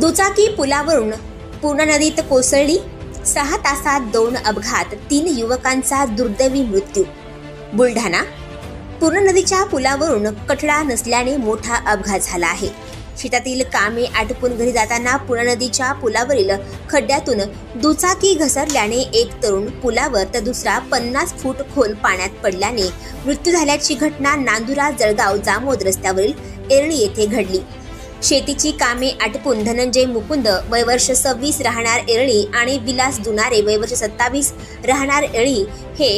दुचाकी पुलावरून पूर्णा नदीत कोसळली, 6 तासात 2 अपघात, 3 युवकांचा दुर्दैवी मृत्यू. बुलढाणा. पूर्णा नदीच्या पुलावरून कठडा नसल्याने मोठा अपघात झाला आहे. शेतातील कामे आटोपून घरी जाताना पूर्णा नदीच्या पुलावरील खड्ड्यातून दुचाकी घसरल्याने एक तरुण पुलावर तर दुसरा 50 फूट खोल पाण्यात पडल्याने मृत्यू झाल्याची घटना नांदुरा जळगाव जामोद रस्त्यावरील एरळी येथे घडली. शेतीची कामे आटपून धनंजय मुकुंद वय वर्ष 26 राहणार एरळी आणि विलास दुनारे वय वर्ष 27 राहणार एरळी हे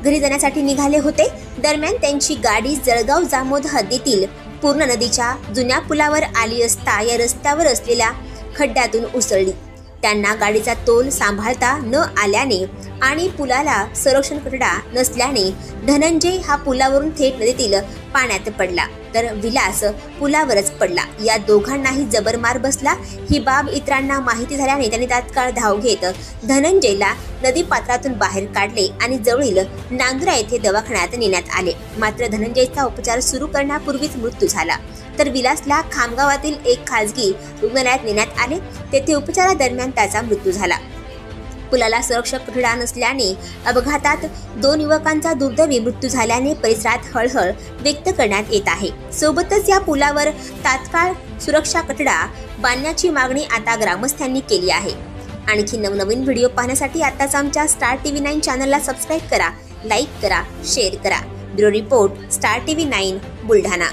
घरी जाण्यासाठी निघाले होते. दरम्यान त्यांची गाडी जळगाव जामोद हद्दीतील पूर्णा नदीच्या जुन्या पुलावर आली असता या रस्त्यावर असलेल्या खड्ड्यातून उसळली. त्यांना गाडीचा तोल सांभाळता न आल्याने आणि पुलाला संरक्षण कठडा नसल्याने धनंजय हा पुलावरून थेट नदीतील पाण्यात पडला, तर विलास पुलावरच पडला. या दोघांनाही जबर मार बसला. ही बाब इतरांना माहिती झाल्याने त्यांनी तात्काळ धाव घेत धनंजयला नदी पात्रातून बाहेर काढले आणि जवळील नांदुरा येथे दवाखान्यात नेण्यात आले. मात्र धनंजयचा उपचार सुरू करण्यापूर्वीच मृत्यू झाला, तर विलासला खामगावातील एक खासगी रुग्णालयात नेण्यात आले. तेथे उपचारादरम्यान त्याचा मृत्यू झाला. पुलाला संरक्षक कठडा नसल्याने अपघातात 2 युवकांचा दुर्दैवी मृत्यू झाल्याने परिसरात हळहळ व्यक्त करण्यात येत आहे. सोबतच या पुलावर तात्काळ सुरक्षा कठडा बांधण्याची मागणी आता ग्रामस्थांनी केली आहे. आणखी नवनवीन व्हिडिओ पाहण्यासाठी आताच आमच्या स्टार टीव्ही 9 चॅनलला सबस्क्राईब करा, लाईक करा, शेअर करा. Bureau report, star TV 9 Buldhana.